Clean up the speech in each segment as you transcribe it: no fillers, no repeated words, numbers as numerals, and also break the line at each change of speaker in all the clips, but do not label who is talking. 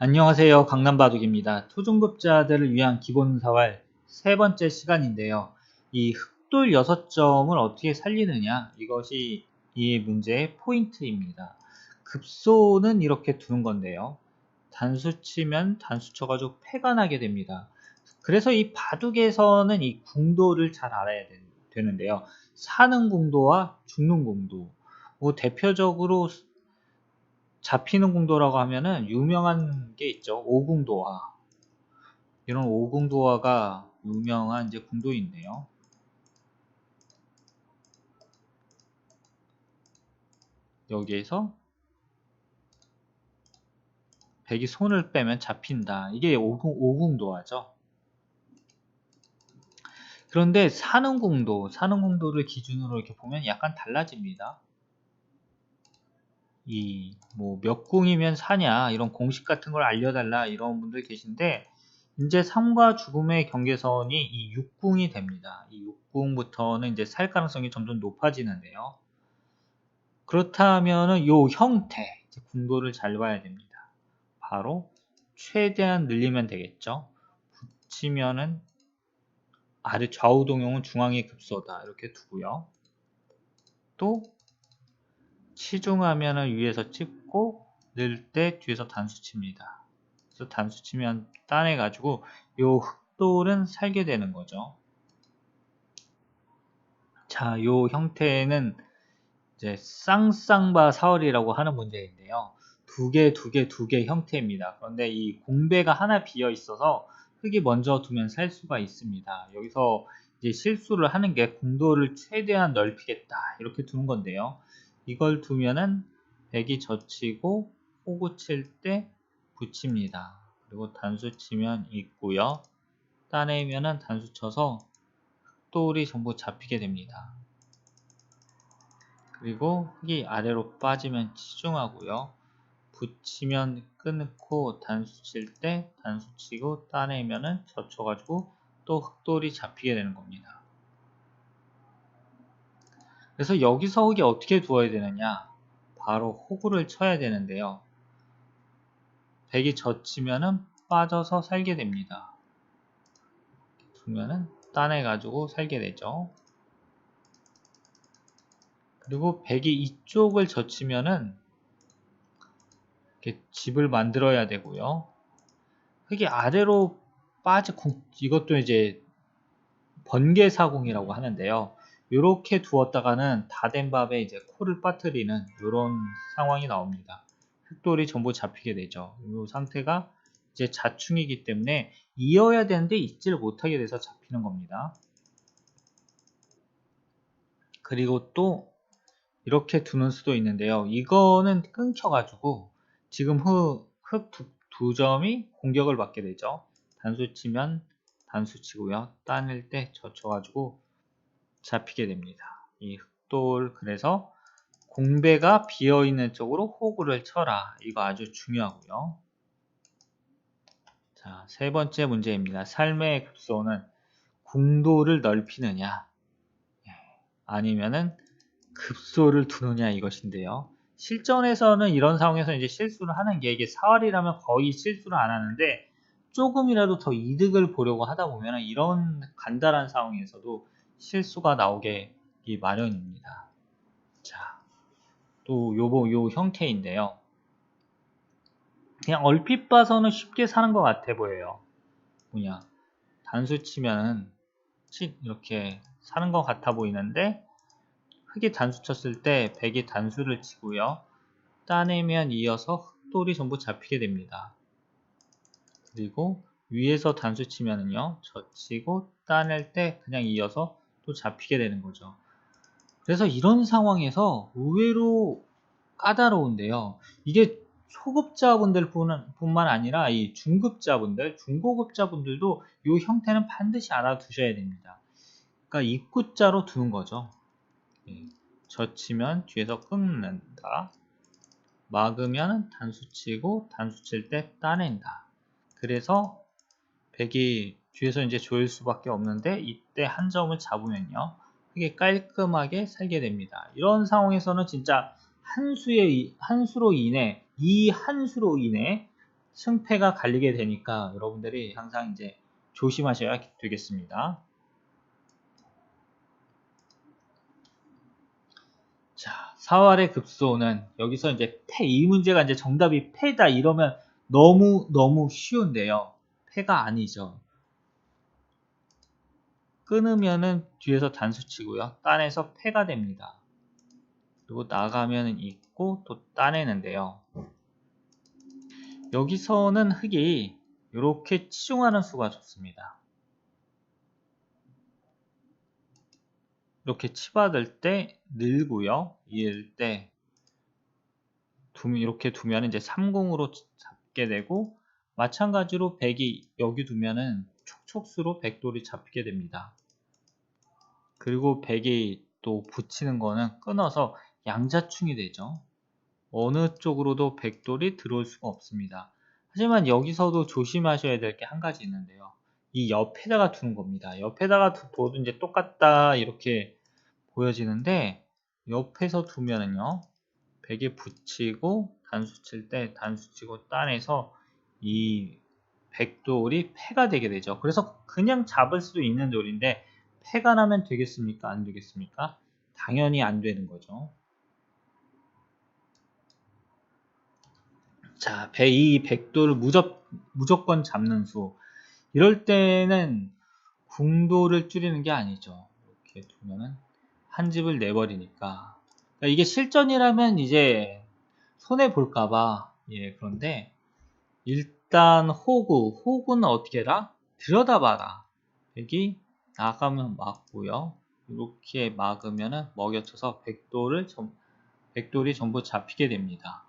안녕하세요. 강남바둑입니다. 초중급자들을 위한 기본사활 세 번째 시간인데요. 이 흑돌 6점을 어떻게 살리느냐, 이것이 이 문제의 포인트입니다. 급소는 이렇게 두는 건데요. 단수 치면 단수 쳐가지고 패가 나게 됩니다. 그래서 이 바둑에서는 이 궁도를 잘 알아야 되는데요. 사는 궁도와 죽는 궁도. 뭐 대표적으로 잡히는 궁도라고 하면은 유명한 게 있죠. 오궁도화. 이런 오궁도화가 유명한 이제 궁도인데요. 여기에서 백이 손을 빼면 잡힌다. 이게 오궁도화죠. 그런데 사는 궁도를 기준으로 이렇게 보면 약간 달라집니다. 이 뭐 몇 궁이면 사냐 이런 공식 같은 걸 알려달라 이런 분들 계신데, 이제 삶과 죽음의 경계선이 이 6궁이 됩니다. 이 6궁부터는 이제 살 가능성이 점점 높아지는데요. 그렇다면은 요 형태, 이제 궁도를 잘 봐야 됩니다. 바로 최대한 늘리면 되겠죠. 붙이면은 아래 좌우 동용은 중앙의 급소다 이렇게 두고요. 또 치중하면은 위에서 찍고 늘 때 뒤에서 단수 칩니다. 그래서 단수 치면 따내 가지고 요 흑돌은 살게 되는 거죠. 자, 요 형태는 이제 쌍쌍바 사월이라고 하는 문제인데요. 두 개 형태입니다. 그런데 이 공배가 하나 비어 있어서 흙이 먼저 두면 살 수가 있습니다. 여기서 이제 실수를 하는 게 궁도를 최대한 넓히겠다 이렇게 두는 건데요. 이걸 두면은 백이 젖히고 호구 칠 때 붙입니다. 그리고 단수 치면 있고요. 따내면은 단수 쳐서 흑돌이 전부 잡히게 됩니다. 그리고 흙이 아래로 빠지면 치중하고요. 붙이면 끊고 단수 칠 때 단수 치고 따내면은 젖혀가지고 또 흑돌이 잡히게 되는 겁니다. 그래서 여기서 흙이 어떻게 두어야 되느냐, 바로 호구를 쳐야 되는데요. 백이 젖히면은 빠져서 살게 됩니다. 두면은 따내가지고 살게 되죠. 그리고 백이 이쪽을 젖히면은 이렇게 집을 만들어야 되고요. 흙이 아래로 이것도 이제 번개사공이라고 하는데요. 이렇게 두었다가는 다 된 밥에 이제 코를 빠뜨리는 이런 상황이 나옵니다. 흑돌이 전부 잡히게 되죠. 이 상태가 이제 자충이기 때문에 이어야 되는데 잊지를 못하게 돼서 잡히는 겁니다. 그리고 또 이렇게 두는 수도 있는데요. 이거는 끊겨가지고 지금 흑 두 점이 공격을 받게 되죠. 단수 치면 단수 치고요. 따낼 때 젖혀가지고 잡히게 됩니다. 이 흑돌, 그래서 공배가 비어있는 쪽으로 호구를 쳐라. 이거 아주 중요하고요. 자, 세 번째 문제입니다. 삶의 급소는 궁도를 넓히느냐 아니면은 급소를 두느냐 이것인데요. 실전에서는 이런 상황에서 이제 실수를 하는 게, 이게 사활이라면 거의 실수를 안 하는데 조금이라도 더 이득을 보려고 하다 보면 이런 간단한 상황에서도 실수가 나오게 마련입니다. 자, 또 요 형태인데요. 그냥 얼핏 봐서는 쉽게 사는 것 같아 보여요. 뭐냐, 단수 치면은 이렇게 사는 것 같아 보이는데, 흑이 단수 쳤을 때 백이 단수를 치고요. 따내면 이어서 흑돌이 전부 잡히게 됩니다. 그리고 위에서 단수 치면은요, 젖히고 따낼 때 그냥 이어서 또 잡히게 되는 거죠. 그래서 이런 상황에서 의외로 까다로운데요. 이게 초급자분들 뿐만 아니라 이 중급자분들, 중고급자분들도 이 형태는 반드시 알아두셔야 됩니다. 그러니까 입구자로 두는 거죠. 젖히면 뒤에서 끊는다. 막으면 단수 치고 단수 칠 때 따낸다. 그래서 백이 뒤에서 이제 조일 수밖에 없는데, 이때 한 점을 잡으면요, 이게 깔끔하게 살게 됩니다. 이런 상황에서는 진짜 한 수로 인해 승패가 갈리게 되니까 여러분들이 항상 이제 조심하셔야 되겠습니다. 자, 4할의 급소는 여기서 이제 이 문제가 이제 정답이 패다 이러면 너무 쉬운데요. 패가 아니죠. 끊으면은 뒤에서 단수 치고요. 따내서 패가 됩니다. 그리고 나가면은 있고 또 따내는데요. 여기서는 흑이 이렇게 치중하는 수가 좋습니다. 이렇게 치받을 때 늘고요. 이을 때 이렇게 두면 이제 30으로 잡게 되고, 마찬가지로 백이 여기 두면은 촉촉수로 백돌이 잡히게 됩니다. 그리고 백이 또 붙이는 거는 끊어서 양자충이 되죠. 어느 쪽으로도 백돌이 들어올 수가 없습니다. 하지만 여기서도 조심하셔야 될 게 한 가지 있는데요. 이 옆에다가 두는 겁니다. 옆에다가 둬도 이제 똑같다 이렇게 보여지는데, 옆에서 두면은요, 백에 붙이고 단수 칠 때 단수 치고 따내서 이 백돌이 패가 되게 되죠. 그래서 그냥 잡을 수도 있는 돌인데 패가 나면 되겠습니까? 안 되겠습니까? 당연히 안 되는 거죠. 자, 이 백돌을 무조건 잡는 수. 이럴 때는 궁도를 줄이는 게 아니죠. 이렇게 두면은 한 집을 내버리니까. 그러니까 이게 실전이라면 이제 손해 볼까봐. 예, 그런데 일단 호구는 어떻게 해라? 들여다봐라. 백이 나가면 막고요. 이렇게 막으면은 먹여쳐서 백돌이 전부 잡히게 됩니다.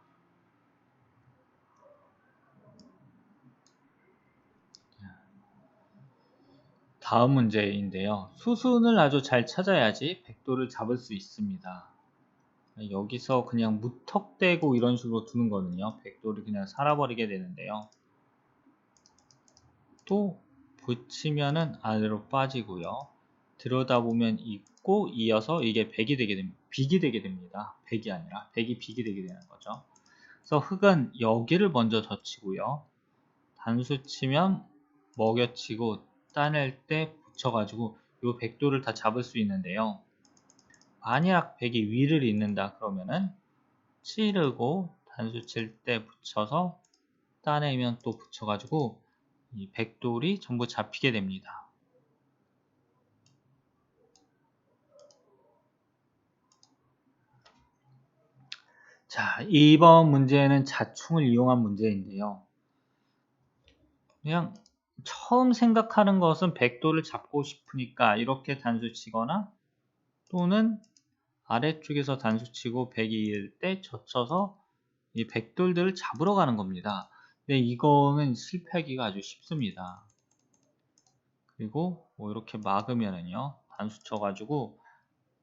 다음 문제인데요. 수순을 아주 잘 찾아야지 백돌을 잡을 수 있습니다. 여기서 그냥 무턱대고 이런 식으로 두는 거는요, 백돌이 그냥 살아버리게 되는데요. 또 붙이면은 아래로 빠지고요. 들여다보면 있고 이어서 이게 백이 되게 됩니다. 빅이 되게 됩니다. 백이 아니라 백이 빅이 되게 되는 거죠. 그래서 흑은 여기를 먼저 젖히고요. 단수 치면 먹여치고 따낼 때 붙여가지고 이 백도를 다 잡을 수 있는데요. 만약 백이 위를 잇는다 그러면은 찌르고 단수 칠 때 붙여서 따내면 또 붙여가지고 이 백돌이 전부 잡히게 됩니다. 자, 이번 문제는 자충을 이용한 문제인데요. 그냥 처음 생각하는 것은 백돌을 잡고 싶으니까 이렇게 단수 치거나, 또는 아래쪽에서 단수 치고 백이 일 때 젖혀서 이 백돌들을 잡으러 가는 겁니다. 근데 이거는 실패하기가 아주 쉽습니다. 그리고 뭐 이렇게 막으면은요, 단수 쳐가지고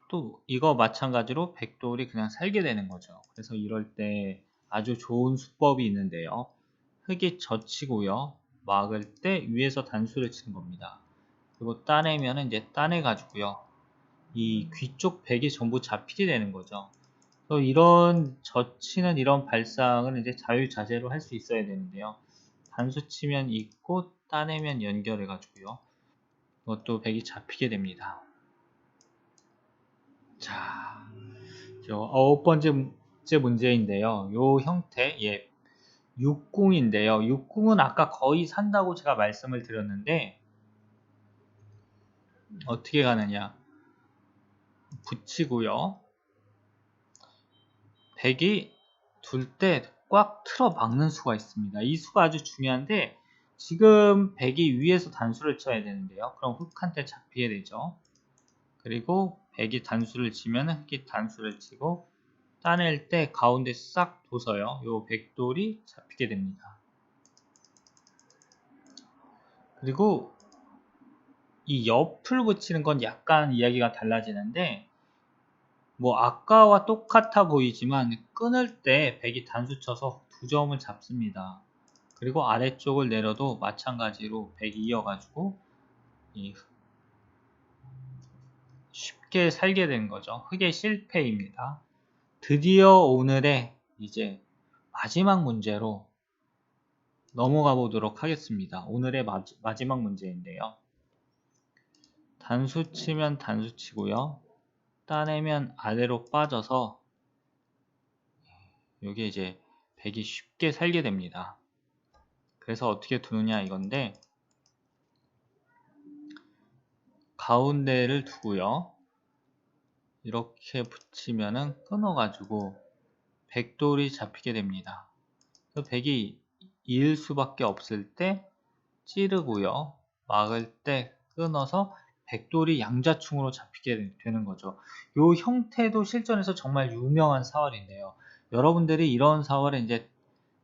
또 이거 마찬가지로 백돌이 그냥 살게 되는 거죠. 그래서 이럴 때 아주 좋은 수법이 있는데요. 흙이 젖히고요. 막을 때 위에서 단수를 치는 겁니다. 그리고 따내면 이제 따내 가지고요. 이 귀 쪽 백이 전부 잡히게 되는 거죠. 그래서 이런 젖히는 이런 발상을 이제 자유자재로 할 수 있어야 되는데요. 단수 치면 있고 따내면 연결해 가지고요. 이것도 백이 잡히게 됩니다. 자, 9번째 문제인데요. 요 형태, 예, 육궁인데요. 육궁은 아까 거의 산다고 제가 말씀을 드렸는데, 어떻게 가느냐. 붙이고요. 백이 둘 때 꽉 틀어 막는 수가 있습니다. 이 수가 아주 중요한데, 지금 백이 위에서 단수를 쳐야 되는데요. 그럼 흑한테 잡히게 되죠. 그리고 백이 단수를 치면 흑이 단수를 치고, 따낼 때 가운데 싹 둬서요. 요 백돌이 잡히게 됩니다. 그리고 이 옆을 붙이는 건 약간 이야기가 달라지는데, 뭐 아까와 똑같아 보이지만 끊을 때 백이 단수 쳐서 두 점을 잡습니다. 그리고 아래쪽을 내려도 마찬가지로 백이 이어가지고 쉽게 살게 되는 거죠. 흑의 실패입니다. 드디어 오늘의 이제 마지막 문제로 넘어가 보도록 하겠습니다. 오늘의 마지막 문제인데요. 단수 치면 단수 치고요. 따내면 아래로 빠져서 여기 이제 100이 쉽게 살게 됩니다. 그래서 어떻게 두느냐 이건데, 가운데를 두고요. 이렇게 붙이면은 끊어가지고 100돌이 잡히게 됩니다. 100이 2일 수밖에 없을 때 찌르고요. 막을 때 끊어서 100돌이 양자충으로 잡히게 되는 거죠. 이 형태도 실전에서 정말 유명한 사활인데요. 여러분들이 이런 사활을 이제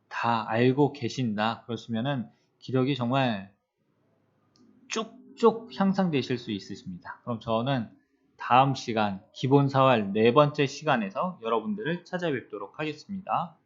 다 알고 계신다 그러시면은 기력이 정말 쭉쭉 향상되실 수 있으십니다. 그럼 저는 다음 시간 기본 사활 네 번째 시간에서 여러분들을 찾아뵙도록 하겠습니다.